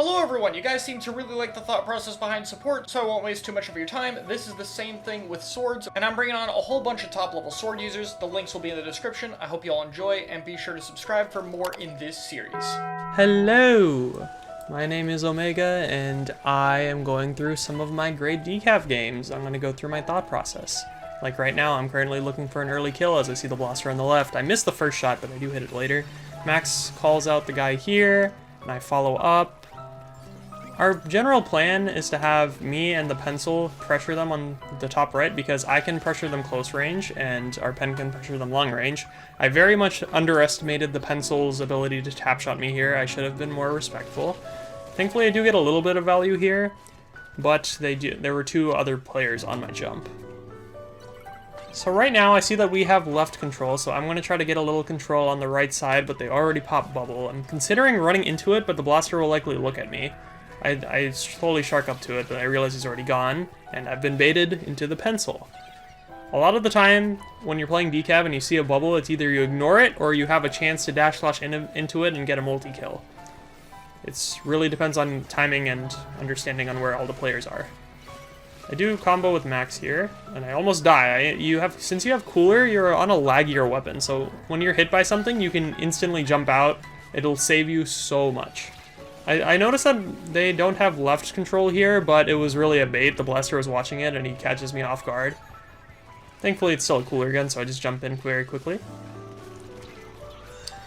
Hello everyone, you guys seem to really like the thought process behind support, so I won't waste too much of your time. This is the same thing with swords, and I'm bringing on a whole bunch of top level sword users. The links will be in the description. I hope you all enjoy, and be sure to subscribe for more in this series. Hello! My name is Omega, and I am going through some of my great decaf games. I'm going to go through my thought process. Like right now, I'm currently looking for an early kill as I see the blaster on the left. I missed the first shot, but I do hit it later. Max calls out the guy here, and I follow up. Our general plan is to have me and the pencil pressure them on the top right because I can pressure them close range and our pen can pressure them long range. I very much underestimated the pencil's ability to tap shot me here. I should have been more respectful. Thankfully I do get a little bit of value here, but there were two other players on my jump. So right now I see that we have left control, so I'm going to try to get a little control on the right side, but they already popped bubble. I'm considering running into it, but the blaster will likely look at me. I slowly shark up to it, but I realize he's already gone, and I've been baited into the pencil. A lot of the time, when you're playing decaf and you see a bubble, it's either you ignore it, or you have a chance to dash slash into it and get a multi-kill. It really depends on timing and understanding on where all the players are. I do combo with Max here, and I almost die. Since you have Cooler, you're on a laggier weapon, so when you're hit by something, you can instantly jump out. It'll save you so much. I noticed that they don't have left control here, but it was really a bait. The blaster was watching it, and he catches me off guard. Thankfully, it's still a Cooler gun, so I just jump in very quickly.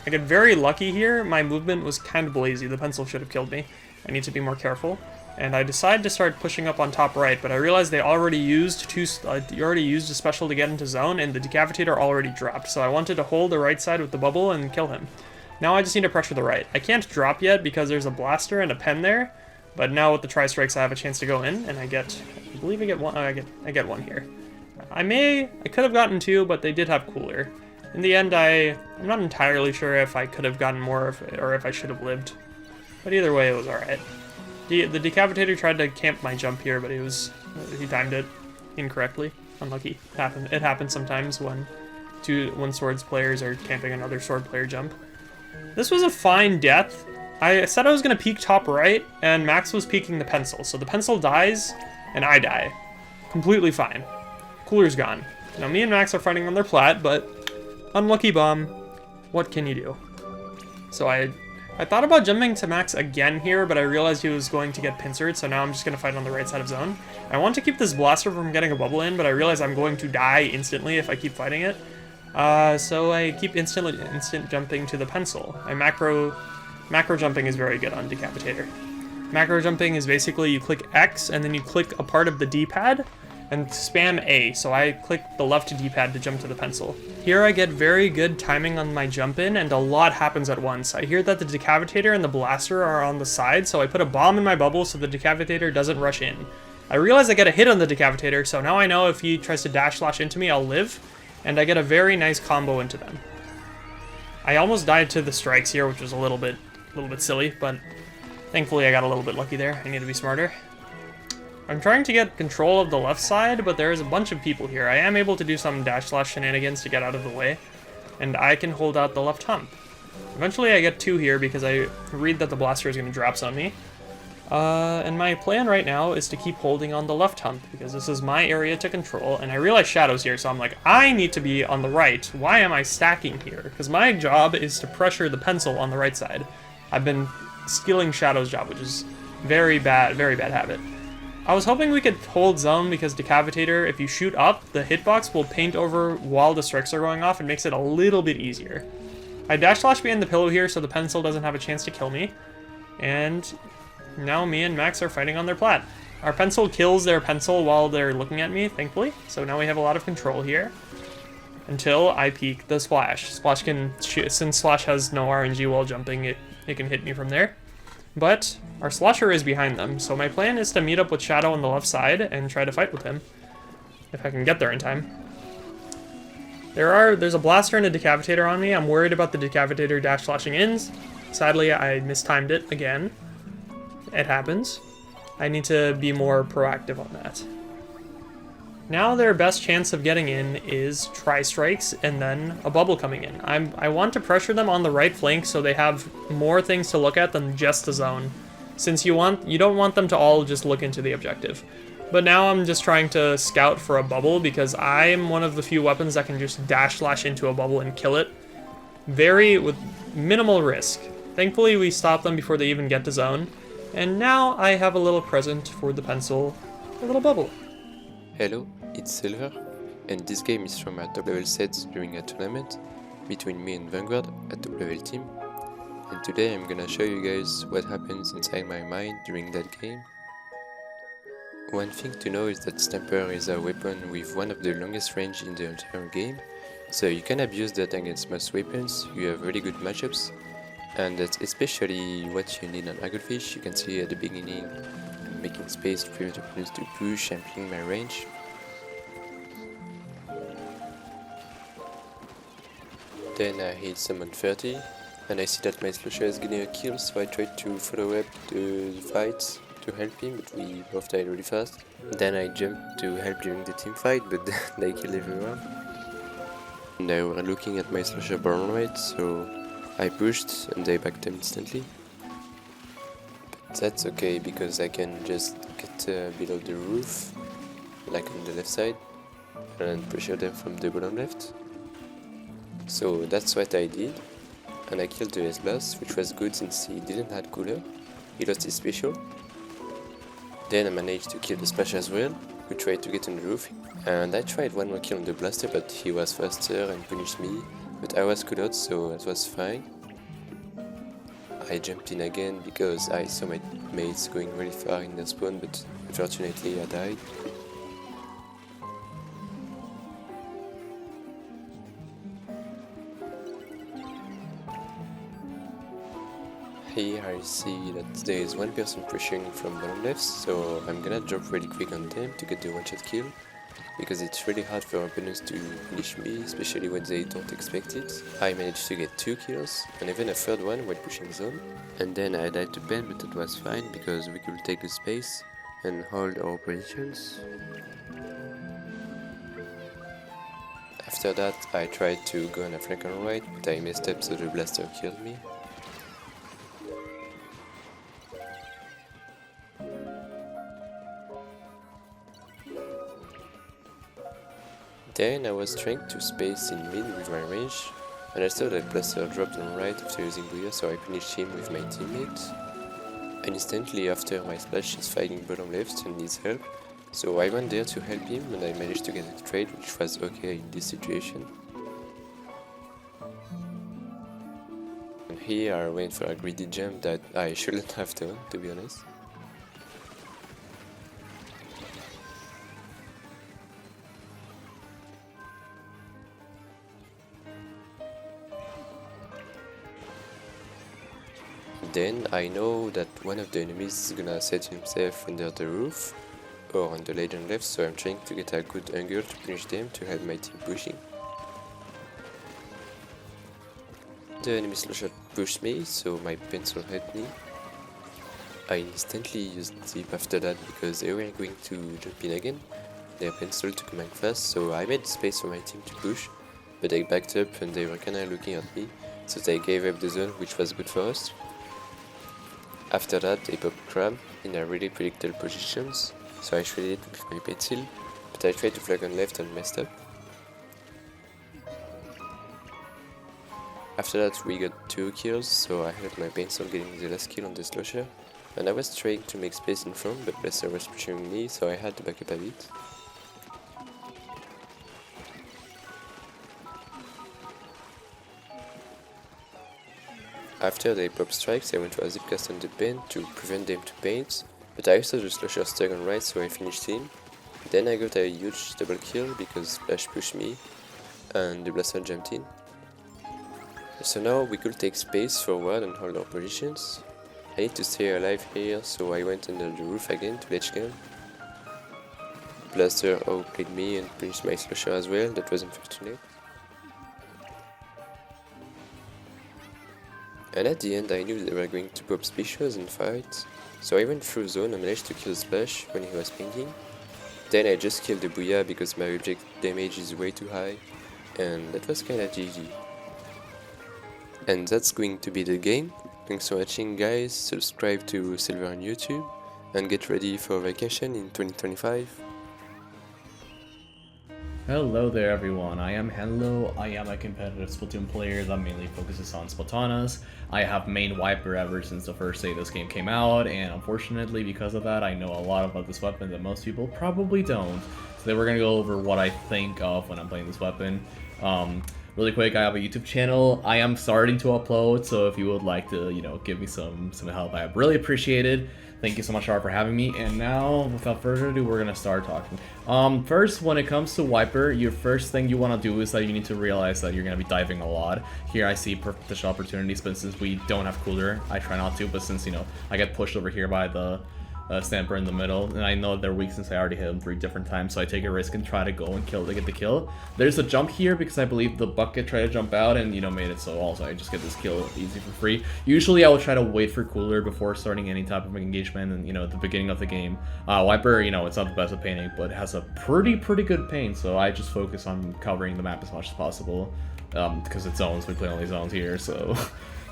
I get very lucky here. My movement was kind of lazy. The pencil should have killed me. I need to be more careful. And I decide to start pushing up on top right, but I realized they already used a special to get into zone, and the decapitator already dropped, so I wanted to hold the right side with the bubble and kill him. Now I just need to pressure the right. I can't drop yet because there's a blaster and a pen there, but now with the tri-strikes I have a chance to go in, and I believe I get one. I get one here. I could have gotten two, but they did have Cooler. In the end, I'm not entirely sure if I could have gotten more or if I should have lived, but either way, it was all right. The decapitator tried to camp my jump here, but he timed it incorrectly. Unlucky. It happens sometimes when swords players are camping another sword player jump. This was a fine death. I said I was going to peek top right, and Max was peeking the pencil. So the pencil dies, and I die. Completely fine. Cooler's gone. Now me and Max are fighting on their plat, but unlucky bomb. What can you do? So I thought about jumping to Max again here, but I realized he was going to get pincered, so now I'm just going to fight on the right side of zone. I want to keep this blaster from getting a bubble in, but I realize I'm going to die instantly if I keep fighting it. So I keep instant jumping to the pencil. Macro jumping is very good on Decapitator. Macro jumping is basically you click X and then you click a part of the D-pad and spam A. So I click the left D-pad to jump to the pencil. Here I get very good timing on my jump in and a lot happens at once. I hear that the Decapitator and the blaster are on the side, so I put a bomb in my bubble so the Decapitator doesn't rush in. I realize I get a hit on the Decapitator, so now I know if he tries to dash slash into me, I'll live. And I get a very nice combo into them. I almost died to the strikes here, which was a little bit silly, but thankfully I got a little bit lucky there. I need to be smarter. I'm trying to get control of the left side, but there's a bunch of people here. I am able to do some dash slash shenanigans to get out of the way, and I can hold out the left hump. Eventually I get two here because I read that the blaster is going to drop on me. And my plan right now is to keep holding on the left hump, because this is my area to control, and I realize Shadow's here, so I'm like, I need to be on the right. Why am I stacking here? Because my job is to pressure the pencil on the right side. I've been stealing Shadow's job, which is very bad habit. I was hoping we could hold zone, because Decapitator, if you shoot up, the hitbox will paint over while the strikes are going off, and makes it a little bit easier. I dash slash behind the pillow here, so the pencil doesn't have a chance to kill me, and now me and Max are fighting on their plat. Our pencil kills their pencil while they're looking at me, thankfully. So now we have a lot of control here. Until I peek the Splash. Splash can shoot, since Splash has no RNG while jumping, it can hit me from there. But our Slasher is behind them, so my plan is to meet up with Shadow on the left side and try to fight with him. If I can get there in time. There's a blaster and a Decapitator on me. I'm worried about the Decapitator dash slashing in. Sadly, I mistimed it again. It happens. I need to be more proactive on that. Now their best chance of getting in is tri-strikes and then a bubble coming in. I want to pressure them on the right flank so they have more things to look at than just the zone. since you don't want them to all just look into the objective. But now I'm just trying to scout for a bubble because I'm one of the few weapons that can just dash slash into a bubble and kill it. With minimal risk. Thankfully we stop them before they even get to zone. And now I have a little present for the pencil, a little bubble. Hello, it's Silver, and this game is from a top level set during a tournament between me and Vanguard, a top level team. And today I'm gonna show you guys what happens inside my mind during that game. One thing to know is that Stamper is a weapon with one of the longest range in the entire game, so you can abuse that against most weapons. You have really good matchups, and that's especially what you need on Hagglefish. You can see at the beginning I'm making space to prevent opponents to push and ping my range. Then I hit someone 30, and I see that my slasher is getting a kill, so I tried to follow up the fight to help him, but we both died really fast. Then I jumped to help during the team fight, but they killed everyone. And they were looking at my slasher burn rate, so I pushed and they backed them instantly. But that's okay, because I can just get below the roof, like on the left side, and pressure them from the bottom left. So that's what I did, and I killed the S-Blast, which was good since he didn't have cooler. He lost his special. Then I managed to kill the Splash as well, who tried to get on the roof, and I tried one more kill on the Blaster, but he was faster and punished me, but I was cooled, so that was fine. I jumped in again because I saw my mates going really far in their spawn, but unfortunately I died. Here I see that there is one person pressuring from bottom left, so I'm gonna drop really quick on them to get the one-shot kill, because it's really hard for opponents to punish me, especially when they don't expect it. I managed to get 2 kills, and even a third one while pushing zone. And then I died to Ben, but that was fine, because we could take the space and hold our positions. After that I tried to go on a flank on right, but I messed up, so the Blaster killed me. Then I was trying to space in mid with my range, and I saw that Blaster dropped on right after using Booyah, so I finished him with my teammate. And instantly after, my Splash is fighting bottom left and needs help, so I went there to help him, and I managed to get a trade, which was okay in this situation. And here I went for a greedy jump that I shouldn't have done, to be honest. Then I know that one of the enemies is gonna set himself under the roof or on the ledge on left, so I'm trying to get a good angle to punish them to help my team pushing. The enemy slasher pushed me, so my pencil helped me. I instantly used Zip after that because they were going to jump in again. Their pencil took mine fast, so I made space for my team to push, but they backed up and they were kinda looking at me, so they gave up the zone, which was good for us. After that, they popped Crab in a really predictable positions, so I shredded it with my pencil, but I tried to flag on left and messed up. After that, we got 2 kills, so I helped my pencil getting the last kill on the slasher, and I was trying to make space in front, but Blaster was pressuring me, so I had to back up a bit. After they popped strikes, I went for a zip cast on the pen to prevent them to paint, but I saw the slasher stuck on right, so I finished him. Then I got a huge double kill because Splash pushed me and the Blaster jumped in. So now we could take space forward and hold our positions. I need to stay alive here, so I went under the roof again to ledge gun. Blaster outplayed me and punished my slasher as well, that was unfortunate. And at the end I knew they were going to pop specials and fight, so I went through zone and managed to kill Splash when he was pinging. Then I just killed the Booyah because my object damage is way too high, and that was kinda GG. And that's going to be the game. Thanks for watching guys, subscribe to Silver on YouTube, and get ready for vacation in 2025. Hello there everyone, I am Henlo. I am a competitive Splatoon player that mainly focuses on Splatanas. I have main Wiper ever since the first day this game came out, and unfortunately because of that I know a lot about this weapon that most people probably don't. So today we're going to go over what I think of when I'm playing this weapon. Really quick, I have a YouTube channel. I am starting to upload, so if you would like to, give me some help, I really appreciate it. Thank you so much, Chara, for having me. And now, without further ado, we're gonna start talking. First, when it comes to Wiper, your first thing you want to do is that you need to realize that you're gonna be diving a lot. Here, I see potential opportunities, but since we don't have cooler, I try not to. But since I get pushed over here by the Stamper in the middle, and I know they're weak since I already hit them 3 different times, so I take a risk and try to go and get the kill. There's a jump here because I believe the bucket tried to jump out and made it so also I just get this kill easy for free. Usually I will try to wait for cooler before starting any type of engagement, and at the beginning of the game. Wiper, it's not the best at painting, but it has a pretty good paint, so I just focus on covering the map as much as possible, because it's zones, we play only zones here, so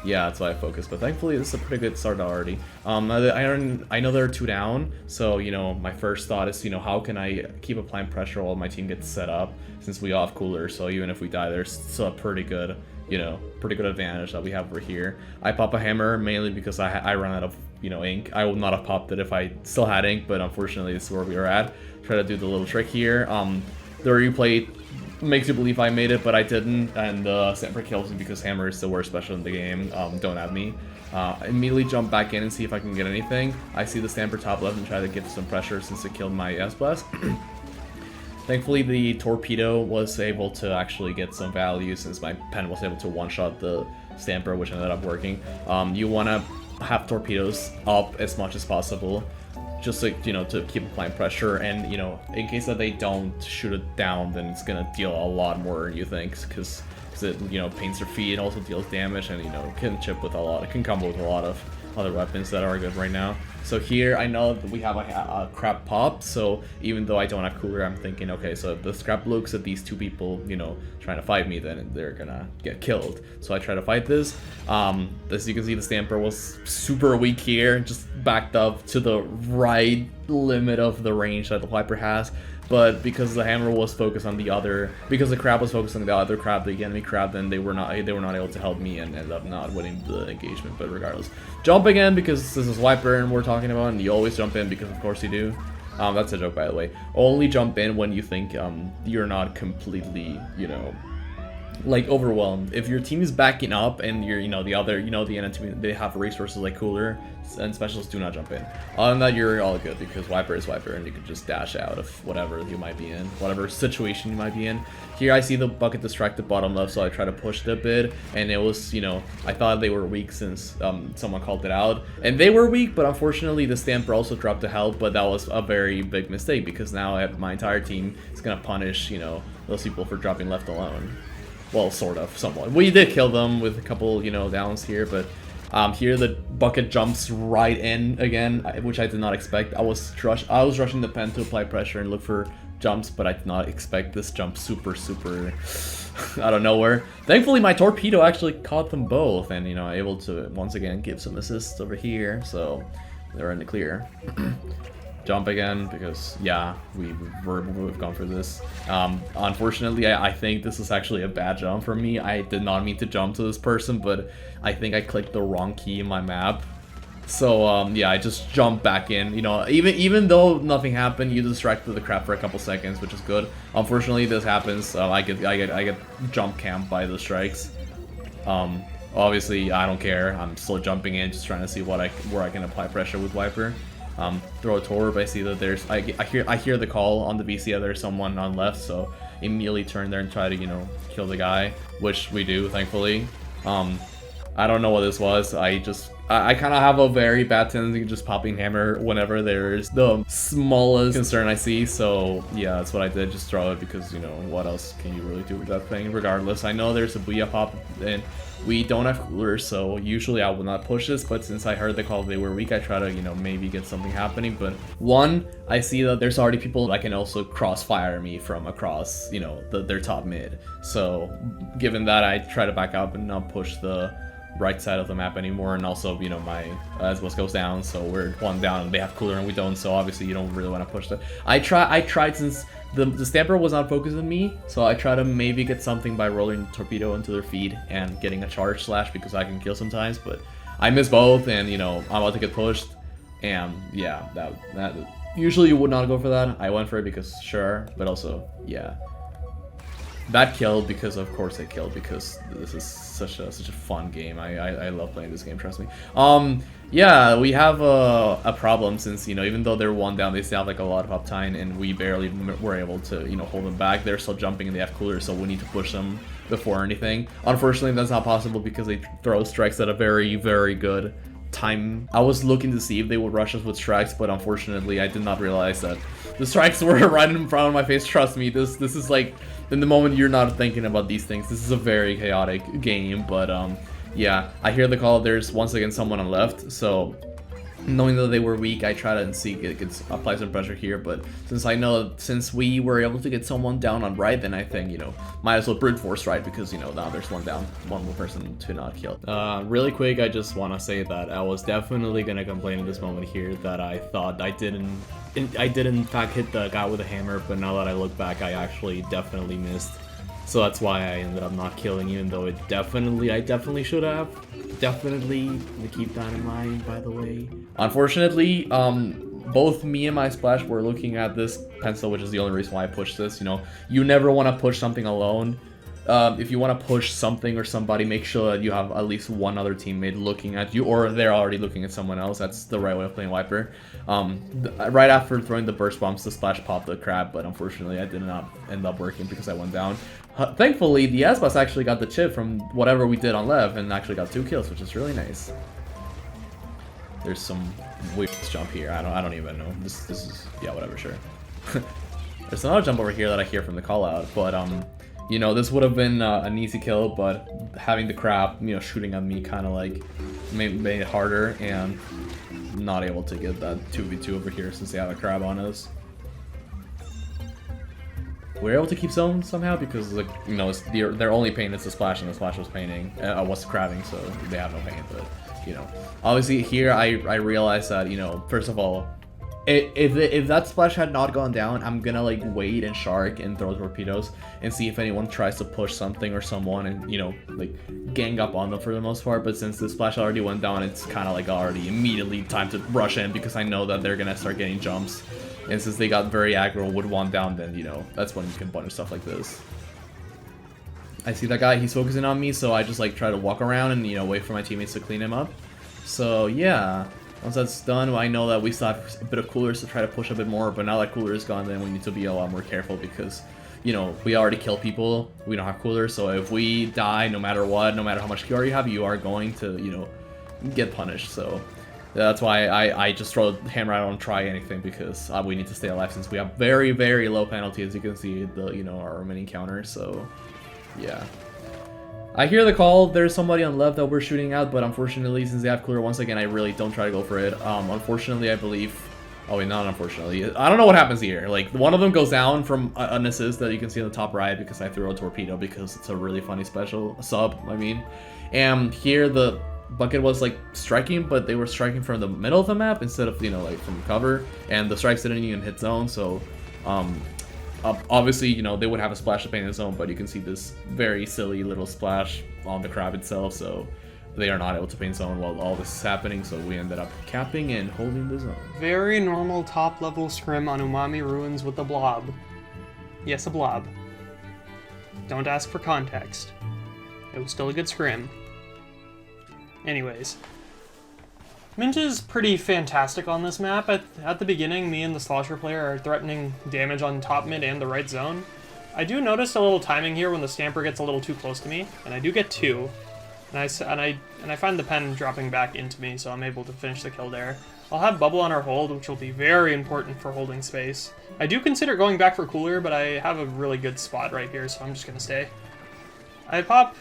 yeah, that's why I focus. But thankfully, this is a pretty good start already. I know there are 2 down, so my first thought is how can I keep applying pressure while my team gets set up, since we all have cooler. So even if we die, there's still a pretty good advantage that we have over here. I pop a hammer mainly because I run out of ink. I would not have popped it if I still had ink, but unfortunately this is where we are at. Try to do the little trick here. The replay makes you believe I made it, but I didn't, and Stamper kills me because hammer is the worst special in the game. Don't have me. Immediately jump back in and see if I can get anything. I see the Stamper top left and try to give some pressure since it killed my S-Blast. Thankfully the torpedo was able to actually get some value since my pen was able to one-shot the Stamper, which ended up working. You want to have torpedoes up as much as possible, just to keep applying pressure, and in case that they don't shoot it down, then it's gonna deal a lot more than you think, because it paints their feet and also deals damage, and can chip with it can combo with a lot of other weapons that are good right now. So here I know that we have a crap pop, so even though I don't have cooler, I'm thinking, okay, so if the scrap looks at these 2 people trying to fight me, then they're gonna get killed. So I try to fight this. As you can see, the Stamper was super weak here, just backed up to the right limit of the range that the Wiper has. But because the hammer was focused on because the crab was focused on the other crab, the enemy crab, then they were not able to help me and ended up not winning the engagement. But regardless, jump again because this is Wiper and we're talking about, and you always jump in because of course you do. That's a joke, by the way. Only jump in when you think you're not completely like overwhelmed. If your team is backing up and you're the enemy, they have resources like cooler and specialists, do not jump in. Other than that, you're all good because Wiper is Wiper and you can just dash out of whatever you might be in, whatever situation you might be in. Here I see the bucket distracted bottom left, so I try to push it a bit, and it was I thought they were weak since someone called it out, and they were weak, but unfortunately the Stamper also dropped the help, but that was a very big mistake because now I have my entire team is gonna punish those people for dropping left alone. Well, sort of, somewhat. We did kill them with a couple, downs here, but here the bucket jumps right in again, which I did not expect. I was rushing the pen to apply pressure and look for jumps, but I did not expect this jump super out of nowhere. Thankfully, my torpedo actually caught them both, and able to once again give some assists over here, so they're in the clear. Jump again because yeah, we've gone for this. Unfortunately, I think this is actually a bad jump for me. I did not mean to jump to this person, but I think I clicked the wrong key in my map. So yeah, I just jumped back in. Even though nothing happened, you distracted the crap for a couple seconds, which is good. Unfortunately, this happens. I get jump camped by the strikes. Obviously, I don't care. I'm still jumping in, just trying to see where I can apply pressure with Wiper. Throw a torp. I see that there's I hear the call on the VC that there's someone on left, so immediately turn there and try to kill the guy, which we do, thankfully. I don't know what this was. I kind of have a very bad tendency of just popping hammer whenever there's the smallest concern I see, so yeah, that's what I did, just throw it because what else can you really do with that thing. Regardless, I know there's a booyah pop and we don't have coolers, so usually I would not push this, but since I heard the call they were weak, I try to maybe get something happening. But one, I see that there's already people that can also crossfire me from across their top mid, so given that, I try to back up and not push the right side of the map anymore, and also, you know, my Asbus goes down, so we're one down and they have cooler and we don't, so obviously you don't really want to push that. I tried since the Stamper was not focused on me, so I try to maybe get something by rolling torpedo into their feed and getting a charge slash because I can kill sometimes, but I miss both, and you know, I'm about to get pushed, and yeah, that usually you would not go for that. I went for it because sure, but also yeah. That killed because, of course, it killed because this is such a fun game. I love playing this game. Trust me. Yeah, we have a problem since, you know, even though they're one down, they still have like a lot of uptime, and we barely were able to, you know, hold them back. They're still jumping and they have cooler, so we need to push them before anything. Unfortunately, that's not possible because they throw strikes at a very, very good time. I was looking to see if they would rush us with strikes, but unfortunately, I did not realize that the strikes were right in front of my face. Trust me, this is like, in the moment you're not thinking about these things, this is a very chaotic game, but yeah, I hear the call. There's once again someone on left, so knowing that they were weak, I try to see it gets apply some pressure here, but since we were able to get someone down on right, then I think, you know, might as well brute force right, because, you know, now there's one down, one more person to not kill. Really quick, I just want to say that I was definitely gonna complain in this moment here that I thought I did in fact hit the guy with a hammer, but now that I look back, I actually definitely missed. So that's why I ended up not killing, even though I definitely should have. Definitely keep that in mind, by the way. Unfortunately, both me and my Splash were looking at this pencil, which is the only reason why I pushed this. You know, you never want to push something alone. If you want to push something or somebody, make sure that you have at least one other teammate looking at you, or they're already looking at someone else. That's the right way of playing Wiper. Right after throwing the burst bombs, the Splash popped the crab, but unfortunately I did not end up working because I went down. Thankfully, the Asbus actually got the chip from whatever we did on Lev and actually got 2 kills, which is really nice. There's some weird jump here. I don't even know. This is, yeah, whatever, sure. There's another jump over here that I hear from the call out, but you know, this would have been an easy kill, but having the crab, you know, shooting at me kind of like made it harder, and not able to get that 2v2 over here since they have a crab on us. We're able to keep zone somehow because, like, you know, it's their only pain is the Splash, and the Splash was painting, was crabbing, so they have no pain. But, you know, obviously here I realized that, you know, first of all, if that Splash had not gone down, I'm gonna like wait and shark and throw torpedoes and see if anyone tries to push something or someone and, you know, like gang up on them for the most part. But since the Splash already went down, it's kind of like already immediately time to rush in because I know that they're gonna start getting jumps. And since they got very aggro with one down, then, you know, that's when you can punish stuff like this. I see that guy, he's focusing on me, so I just like try to walk around and, you know, wait for my teammates to clean him up. So yeah, once that's done, I know that we still have a bit of coolers to try to push a bit more, but now that cooler is gone, then we need to be a lot more careful because, you know, we already kill people, we don't have coolers, so if we die, no matter what, no matter how much QR you have, you are going to, you know, get punished. So that's why I just throw the hammer. I don't try anything because we need to stay alive since we have very, very low penalty, as you can see, you know, our mini counter. So yeah, I hear the call. There's somebody on left that we're shooting at, but unfortunately, since they have cooler, once again, I really don't try to go for it. Unfortunately, I believe. Oh wait, not unfortunately. I don't know what happens here. Like, one of them goes down from an assist that you can see on the top right because I threw a torpedo because it's a really funny special sub. I mean, and here the bucket was like striking, but they were striking from the middle of the map instead of, you know, like from cover, and the strikes didn't even hit zone. So obviously, you know, they would have a splash to paint the zone, but you can see this very silly little splash on the crab itself, so they are not able to paint zone while all this is happening, so we ended up capping and holding the zone. Very normal top level scrim on Umami Ruins with the blob. Yes, a blob. Don't ask for context. It was still a good scrim. Anyways, Mint is pretty fantastic on this map. At the beginning, me and the Slosher player are threatening damage on top mid and the right zone. I do notice a little timing here when the Stamper gets a little too close to me, and I do get 2. And I find the pen dropping back into me, so I'm able to finish the kill there. I'll have Bubble on our hold, which will be very important for holding space. I do consider going back for cooler, but I have a really good spot right here, so I'm just gonna stay. I pop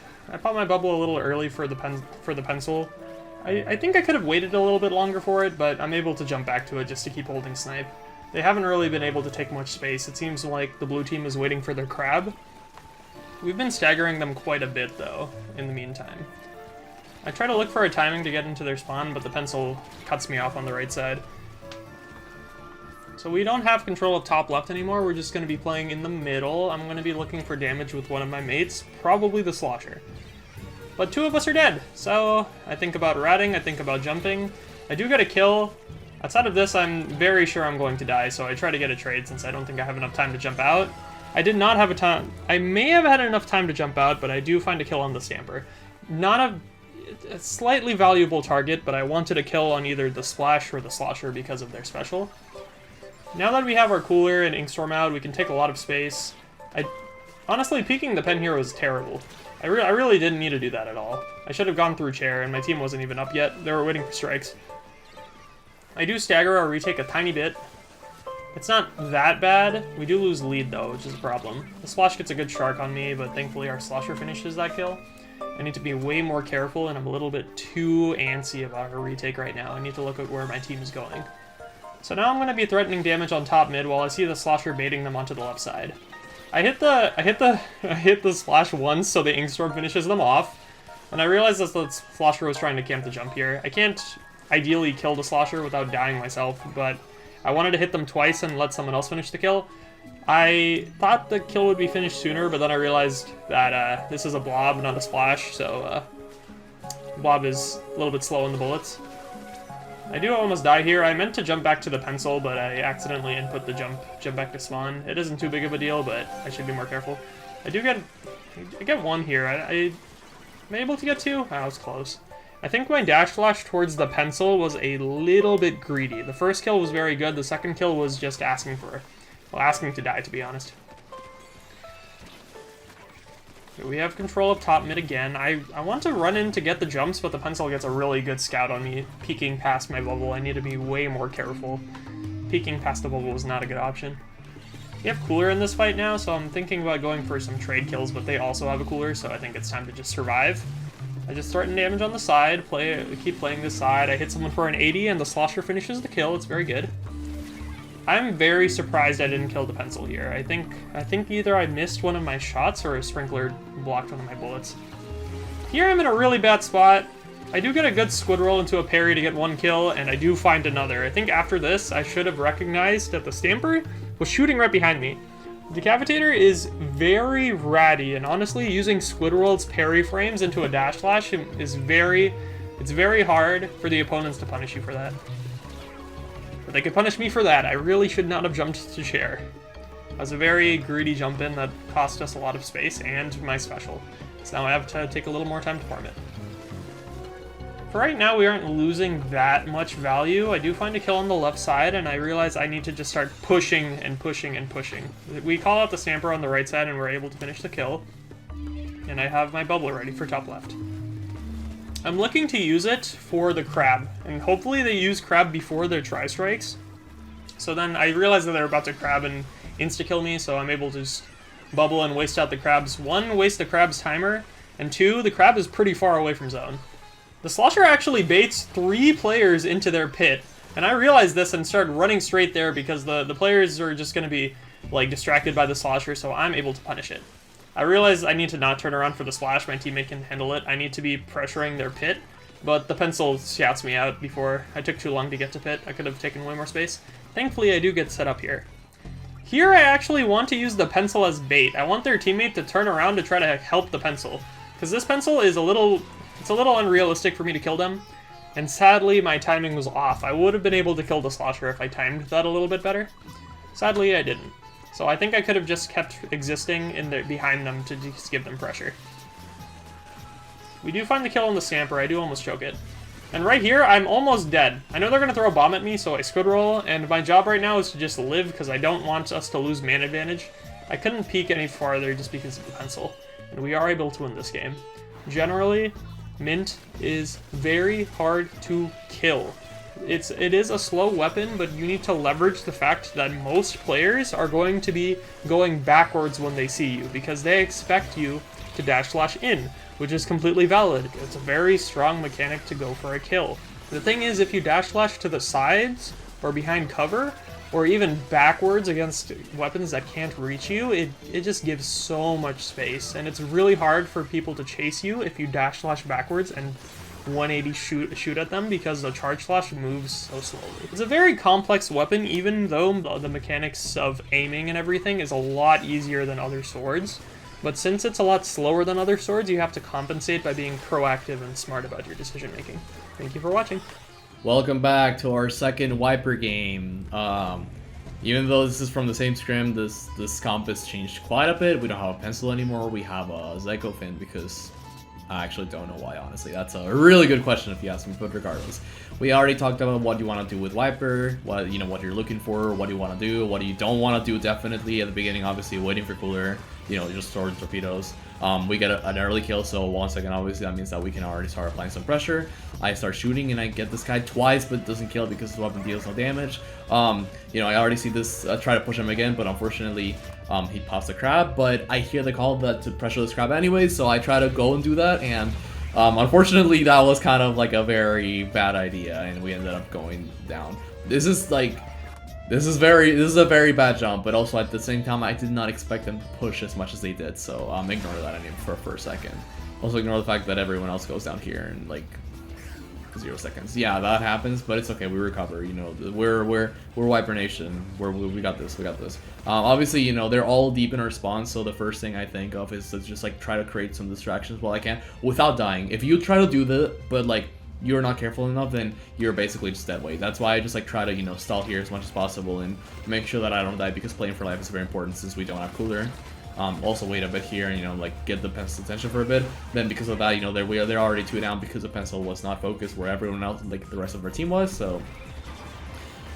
my Bubble a little early for the pencil. I think I could have waited a little bit longer for it, but I'm able to jump back to it just to keep holding snipe. They haven't really been able to take much space. It seems like the blue team is waiting for their crab. We've been staggering them quite a bit, though, in the meantime. I try to look for a timing to get into their spawn, but the pencil cuts me off on the right side. So we don't have control of top left anymore, we're just going to be playing in the middle. I'm going to be looking for damage with one of my mates, probably the Slosher. But 2 of us are dead, so I think about ratting, I think about jumping. I do get a kill. Outside of this, I'm very sure I'm going to die, so I try to get a trade since I don't think I have enough time to jump out. I did not have a time. I may have had enough time to jump out, but I do find a kill on the Stamper. Not a slightly valuable target, but I wanted a kill on either the Splash or the Slosher because of their special. Now that we have our Cooler and Inkstorm out, we can take a lot of space. Honestly, peeking the pen here was terrible. I really didn't need to do that at all. I should have gone through Chara, and my team wasn't even up yet. They were waiting for strikes. I do stagger or retake a tiny bit. It's not that bad. We do lose lead, though, which is a problem. The Splash gets a good shark on me, but thankfully our Slosher finishes that kill. I need to be way more careful, and I'm a little bit too antsy about our retake right now. I need to look at where my team is going. So now I'm going to be threatening damage on top mid while I see the Slosher baiting them onto the left side. I hit the Splash once, so the Inkstorm finishes them off, and I realized that the Slosher was trying to camp the jump here. I can't ideally kill the Slosher without dying myself, but I wanted to hit them twice and let someone else finish the kill. I thought the kill would be finished sooner, but then I realized that this is a blob, not a Splash, so blob is a little bit slow in the bullets. I do almost die here. I meant to jump back to the pencil, but I accidentally input the jump back to spawn. It isn't too big of a deal, but I should be more careful. I get 1 here. Am I able to get 2? I was close. I think my dash flash towards the pencil was a little bit greedy. The first kill was very good. The second kill was just asking to die, to be honest. We have control of top mid again. I want to run in to get the jumps, but the pencil gets a really good scout on me, peeking past my bubble. I need to be way more careful. Peeking past the bubble is not a good option. We have Cooler in this fight now, so I'm thinking about going for some trade kills, but they also have a Cooler, so I think it's time to just survive. I just threaten damage on the side, keep playing this side. I hit someone for an 80, and the Slosher finishes the kill. It's very good. I'm very surprised I didn't kill the pencil here. I think either I missed one of my shots or a sprinkler blocked one of my bullets. Here I'm in a really bad spot. I do get a good squid roll into a parry to get 1 kill, and I do find another. I think after this, I should have recognized that the Stamper was shooting right behind me. The Decapitator is very ratty, and honestly, using squid roll's parry frames into a dash slash is it's very hard for the opponents to punish you for that. But they could punish me for that. I really should not have jumped to Chara. That was a very greedy jump in that cost us a lot of space and my special. So now I have to take a little more time to farm it. For right now, we aren't losing that much value. I do find a kill on the left side, and I realize I need to just start pushing and pushing and pushing. We call out the Stamper on the right side, and we're able to finish the kill. And I have my bubble ready for top left. I'm looking to use it for the crab, and hopefully they use crab before their tri-strikes. So then I realize that they're about to crab and insta-kill me, so I'm able to just bubble and waste out the crabs. 1, waste the crab's timer, and 2, the crab is pretty far away from zone. The Slosher actually baits 3 players into their pit, and I realized this and started running straight there because the players are just going to be like distracted by the Slosher, so I'm able to punish it. I realize I need to not turn around for the splash, my teammate can handle it. I need to be pressuring their pit, but the pencil shouts me out before I took too long to get to pit. I could have taken way more space. Thankfully, I do get set up here. Here, I actually want to use the pencil as bait. I want their teammate to turn around to try to help the pencil, because this pencil is a little unrealistic for me to kill them, and sadly, my timing was off. I would have been able to kill the Slosher if I timed that a little bit better. Sadly, I didn't. So I think I could have just kept existing behind them to just give them pressure. We do find the kill on the Stamper. I do almost choke it. And right here, I'm almost dead. I know they're going to throw a bomb at me, so I squid roll, and my job right now is to just live because I don't want us to lose man advantage. I couldn't peek any farther just because of the pencil, and we are able to win this game. Generally, Mint is very hard to kill. It is a slow weapon, but you need to leverage the fact that most players are going to be going backwards when they see you because they expect you to dash slash in, which is completely valid. It's a very strong mechanic to go for a kill. The thing is, if you dash slash to the sides or behind cover or even backwards against weapons that can't reach you, it just gives so much space, and it's really hard for people to chase you if you dash slash backwards and 180 shoot at them because the charge flash moves so slowly. It's a very complex weapon, even though the mechanics of aiming and everything is a lot easier than other swords. But since it's a lot slower than other swords, you have to compensate by being proactive and smart about your decision making. Thank you for watching. Welcome back to our second Wiper game. Even though this is from the same scrim, this compass changed quite a bit. We don't have a pencil anymore. We have a Zyko fin because I actually don't know why, honestly. That's a really good question if you ask me, but regardless. We already talked about what you want to do with Wiper, what you're looking for, what you want to do, what you don't want to do, definitely. At the beginning, obviously, waiting for cooler, just sword torpedoes. We get an early kill, so once again, obviously, that means that we can already start applying some pressure. I start shooting, and I get this guy twice, but it doesn't kill because the weapon deals no damage. I already see this, try to push him again, but unfortunately, he pops the crab, but I hear the call to pressure this crab anyway, so I try to go and do that, and unfortunately, that was kind of like a very bad idea, and we ended up going down. This is a very bad jump, but also at the same time, I did not expect them to push as much as they did, so ignore that for a second. Also ignore the fact that everyone else goes down here in like 0 seconds. Yeah, that happens, but it's okay. We recover. We're Wiper Nation. We got this. Obviously, they're all deep in our spawn, so the first thing I think of is to just like try to create some distractions while I can without dying. If you try to do that, but like you're not careful enough, then you're basically just dead weight. That's why I just like try to stall here as much as possible and make sure that I don't die, because playing for life is very important since we don't have cooler. Also wait a bit here and like get the pencil's attention for a bit. Then because of that, they're already 2 down because the pencil was not focused where everyone else, like the rest of our team, was. So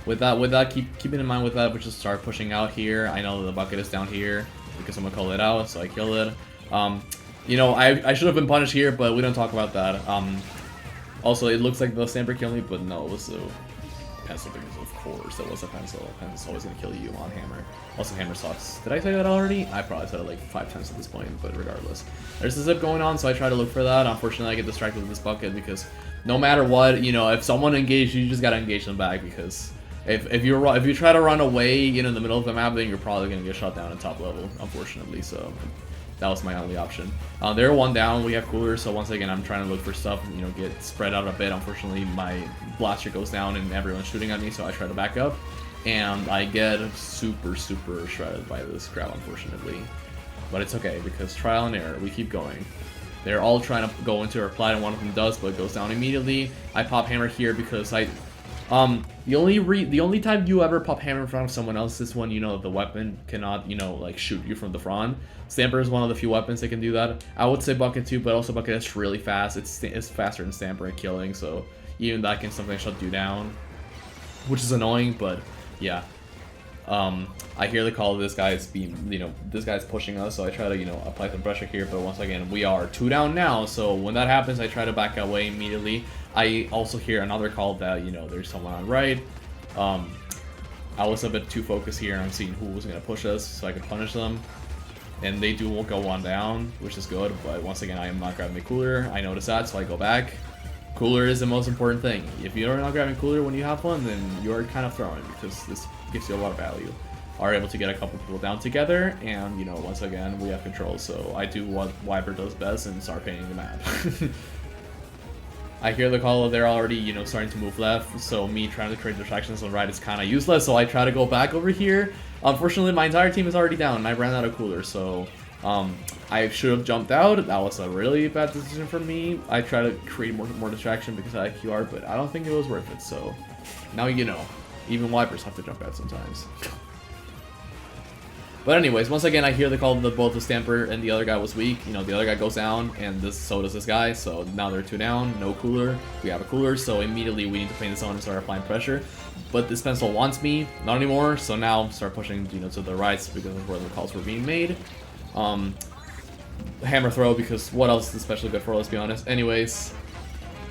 with that, keeping in mind with that, we just start pushing out here. I know that the bucket is down here because someone called it out, so I kill it. I should have been punished here, but we don't talk about that. Also, it looks like the stamper killed me, but no, it was a pencil because of course it was a pencil. Pencil's always gonna kill you on hammer. Also, hammer sucks. Did I say that already? I probably said it like 5 times at this point, but regardless. There's a zip going on, so I try to look for that. Unfortunately, I get distracted with this bucket because no matter what, if someone engaged, you just gotta engage them back, because if you try to run away, in the middle of the map, then you're probably gonna get shot down at top level, unfortunately. So that was my only option. They're 1 down. We have cooler, so once again, I'm trying to look for stuff, get spread out a bit. Unfortunately, my blaster goes down and everyone's shooting at me, so I try to back up, and I get super shredded by this crowd, unfortunately. But it's okay, because trial and error, we keep going. They're all trying to go into our plat, and one of them does, but it goes down immediately. I pop hammer here because the only time you ever pop hammer in front of someone else is when the weapon cannot like shoot you from the front. Stamper is one of the few weapons that can do that. I would say bucket too, but also bucket is really fast. It's faster than stamper at killing, so even that can sometimes shut you down, which is annoying. But yeah, I hear the call of this guy's this guy's pushing us, so I try to apply some pressure here. But once again, we are 2 down now, so when that happens, I try to back away immediately. I also hear another call that there's someone on right. I was a bit too focused here on seeing who was gonna push us so I could punish them, and they do go 1 down, which is good. But once again, I am not grabbing the cooler. I notice that, so I go back. Cooler is the most important thing. If you're not grabbing cooler when you have one, then you're kind of throwing, because this gives you a lot of value. Are able to get a couple people down together, and once again, we have control. So I do what Wiper does best and start painting the map. I hear the call, they're already, starting to move left, so me trying to create distractions on right is kind of useless, so I try to go back over here. Unfortunately, my entire team is already down, and I ran out of cooler, so I should have jumped out. That was a really bad decision for me. I try to create more distraction because I QR, but I don't think it was worth it, so now even Wipers have to jump out sometimes. But anyways, once again, I hear the call that both the Stamper and the other guy was weak. The other guy goes down, and so does this guy. So now they're 2 down, no cooler. We have a cooler, so immediately we need to paint this on and start applying pressure. But this pencil wants me, not anymore. So now start pushing, to the right because of where the calls were being made. Hammer throw, because what else is especially good for? Let's be honest. Anyways.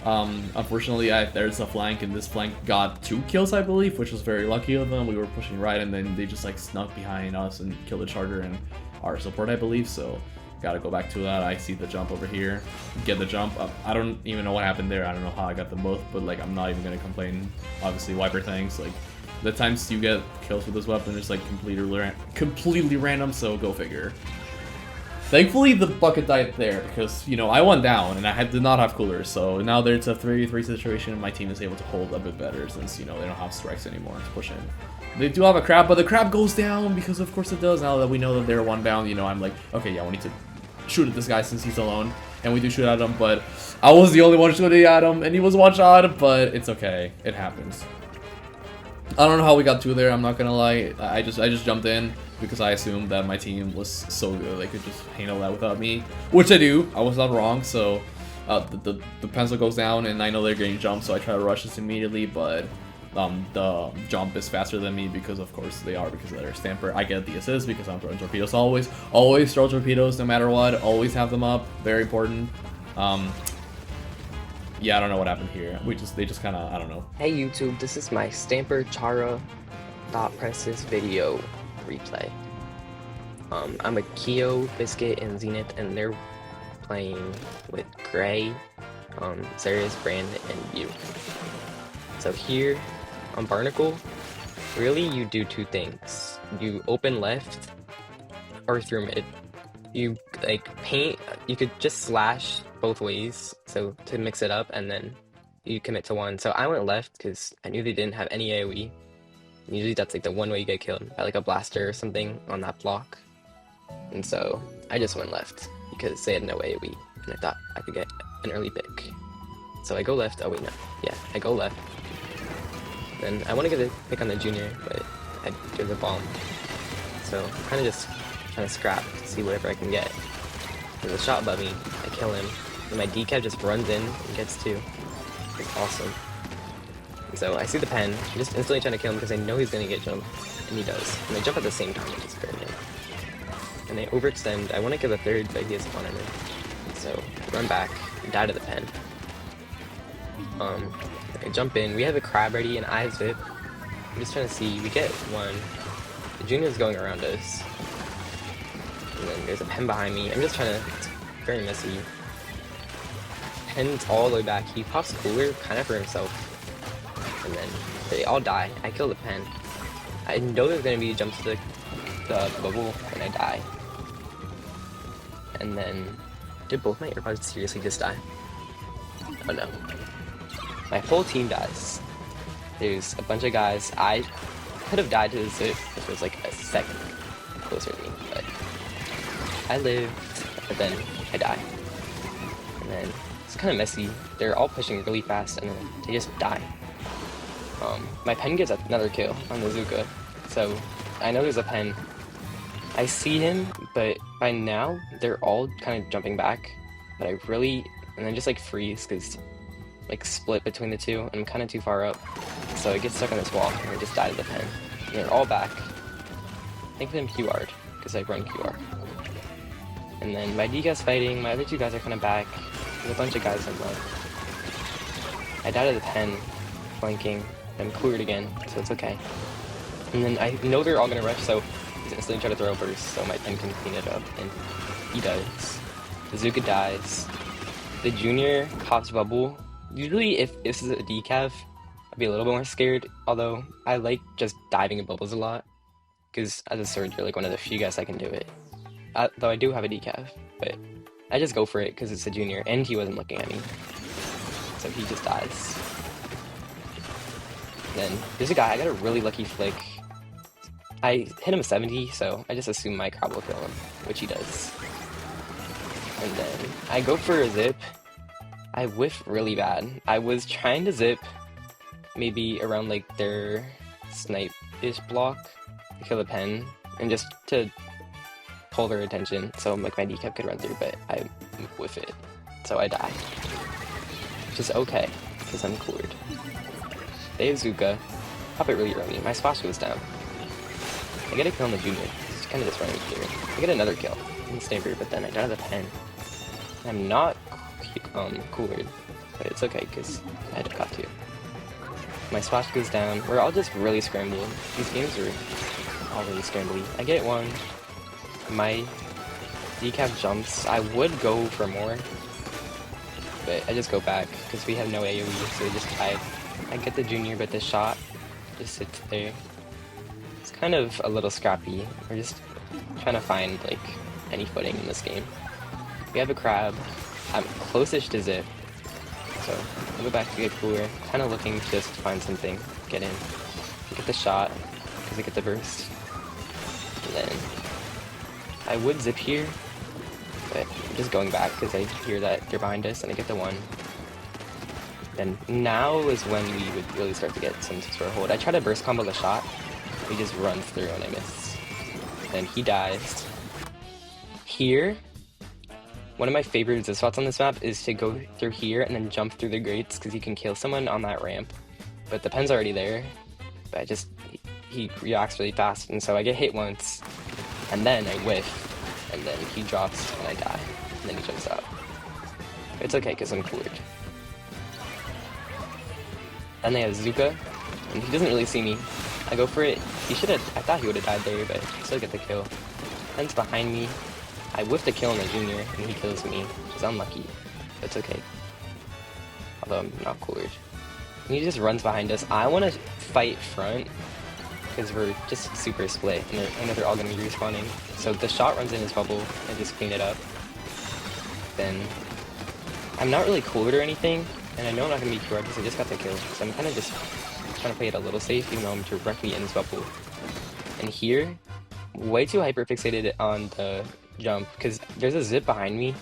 Unfortunately, there's a flank, and this flank got 2 kills, I believe, which was very lucky of them. We were pushing right, and then they just snuck behind us and killed the charger and our support, I believe. So gotta go back to that. I see the jump over here, get the jump up. I don't even know what happened there. I don't know how I got them both, but I'm not even gonna complain. Obviously, Wiper things, the times you get kills with this weapon is completely random, so go figure. Thankfully, the bucket died there because, you know, I went down and I did not have coolers. So now there's a 3v3 situation and my team is able to hold a bit better since, you know, they don't have strikes anymore to push in. They do have a crab, but the crab goes down because of course it does. Now that we know that they're one bound, you know, I'm like, okay, yeah, we need to shoot at this guy since he's alone. And we do shoot at him, but I was the only one shooting at him and he was one shot, but it's okay. It happens. I don't know how we got to there, I'm not gonna lie. I just jumped in because I assumed that my team was so good they could just handle that without me, which I do. I was not wrong, so the pencil goes down and I know they're getting jumped, so I try to rush this immediately, but the jump is faster than me because of course they are, because of their stamper. I get the assist because I'm throwing torpedoes always throw torpedoes no matter what, always have them up, very important. Yeah, I don't know what happened here. They just kind of, I don't know. Hey YouTube, this is my Stamper Chara dot presses video replay. I'm with Keo, Biscuit, and Zenith, and they're playing with Gray, Zarius, Brand, and you. So here on Barnacle, really you do two things. You open left or through mid. You like paint, you could just slash both ways, so to mix it up, and then you commit to one. So I went left because I knew they didn't have any AoE. Usually that's like the one way you get killed by like a blaster or something on that block. And so I just went left because they had no AoE, and I thought I could get an early pick. So I go left. Oh wait, no. Yeah, I go left. Then I want to get a pick on the junior, but I do the bomb. So I'm kind of just trying to scrap to see whatever I can get. There's a shot above me. I kill him. And my decaf just runs in and gets two. It's awesome. And so I see the pen. I'm just instantly trying to kill him because I know he's going to get jumped. And he does. And they jump at the same time, which is very good. And they overextend. I want to kill the third, but he has spawn in it. So run back. Die to the pen. I jump in. We have a crab ready and I zip. I'm just trying to see. We get one. The junior's going around us. And then there's a pen behind me. I'm just trying to, it's very messy. Pen's all the way back. He pops cooler kind of for himself. And then they all die. I kill the pen. I know there's going to be a jump to the bubble and I die. And then, did both my earbuds seriously just die? Oh no. My whole team dies. There's a bunch of guys. I could have died to the zip if it was like a second closer to me, but I lived, but then I die. And then it's kind of messy. They're all pushing really fast and then they just die. My pen gets another kill on the Zuka, so I know there's a pen. I see him, but by now they're all kind of jumping back, but I really, and then just like freeze because like split between the two and I'm kind of too far up, so I get stuck on this wall and I just die to the pen. And they're all back. I think them QR'd because I run QR. And then my D guy's fighting, my other two guys are kind of back. There's a bunch of guys in left. I die to the pen, flanking. I'm cleared again, so it's okay. And then I know they're all gonna rush, so he's instantly try to throw a burst so my pen can clean it up, and he does. The Zuka dies. The junior pops bubble. Usually if this is a decav, I'd be a little bit more scared, although I like just diving in bubbles a lot, because as a surge, you're like one of the few guys that can do it. Though I do have a decav, but I just go for it because it's a junior, and he wasn't looking at me. So he just dies. Then there's a guy, I got a really lucky flick. I hit him 70, so I just assume my crab will kill him, which he does. And then I go for a zip. I whiff really bad. I was trying to zip maybe around like their snipe-ish block to kill the pen, and just to pull their attention so like my decap could run through, but I whiff it, so I die. Which is okay, because I'm coolered. They have Zuka. Pop it really early. My splash goes down. I get a kill on the junior. It's kind of just running through. I get another kill in the sniper, but then I die to the pen. I'm not coolered, but it's okay because I had to cut to. My splash goes down. We're all just really scrambling. These games are all really scrambly. I get one. My decap jumps. I would go for more, but I just go back because we have no AoE, so they just died. I get the junior, but the shot just sits there. It's kind of a little scrappy. We're just trying to find like any footing in this game. We have a crab. I'm close-ish to Zip. So I'll go back to get cooler. Kind of looking to just find something, get in, get the shot, because I get the burst. And then I would Zip here, but I'm just going back because I hear that they're behind us, and I get the one. Then now is when we would really start to get some sort of hold. I try to burst combo the shot. He just runs through and I miss. Then he dies. Here, one of my favorite zip spots on this map is to go through here and then jump through the grates because you can kill someone on that ramp. But the pen's already there. But he reacts really fast, and so I get hit once, and then I whiff, and then he drops and I die. And then he jumps out. It's okay because I'm cooled. Then they have Zuka, and he doesn't really see me. I go for it. I thought he would have died there, but I still get the kill. Pen's behind me. I whiffed a kill on the junior, and he kills me, which is unlucky. But it's okay. Although I'm not cooled. And he just runs behind us. I want to fight front, because we're just super split, and I know they're all going to be respawning. So the shot runs in his bubble, and just clean it up. Then I'm not really cooled or anything, and I know I'm not going to be QR because I just got the kill. So I'm kind of just trying to play it a little safe, even though I'm directly in his bubble. And here, way too hyper-fixated on the jump, because there's a zip behind me,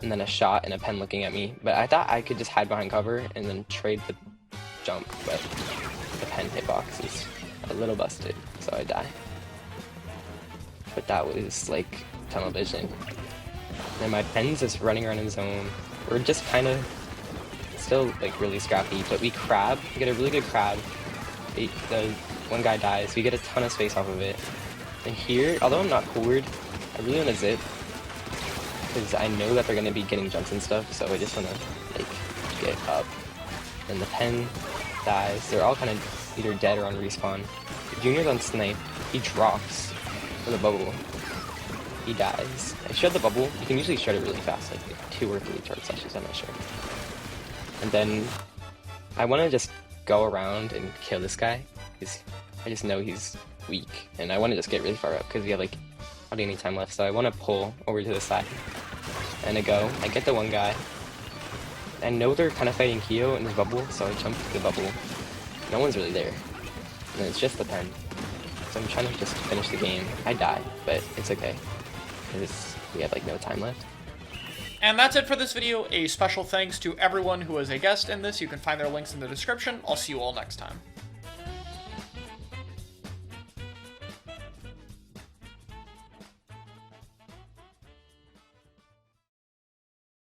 and then a shot and a pen looking at me. But I thought I could just hide behind cover and then trade the jump, but the pen hitbox is a little busted, so I die. But that was like tunnel vision. And my pen's just running around in zone. We're just kind of still like really scrappy, but we crab. We get a really good crab. The one guy dies. We get a ton of space off of it. And here, although I'm not cooled, I really want to zip because I know that they're going to be getting jumps and stuff, so I just want to like get up. And the pen dies. They're all kind of either dead or on respawn. The junior's on snipe. He drops for the bubble. He dies. I shred the bubble. You can usually shred it really fast, like 2 or 3 charge sessions, I'm not sure. And then I want to just go around and kill this guy because I just know he's weak, and I want to just get really far up because we have like hardly any time left. So I want to pull over to the side, and I get the one guy. I know they're kind of fighting Kyo in his bubble, so I jump to the bubble. No one's really there, and it's just the pen. So I'm trying to just finish the game. I die, but it's okay because we have like no time left. And that's it for this video. A special thanks to everyone who was a guest in this. You can find their links in the description. I'll see you all next time.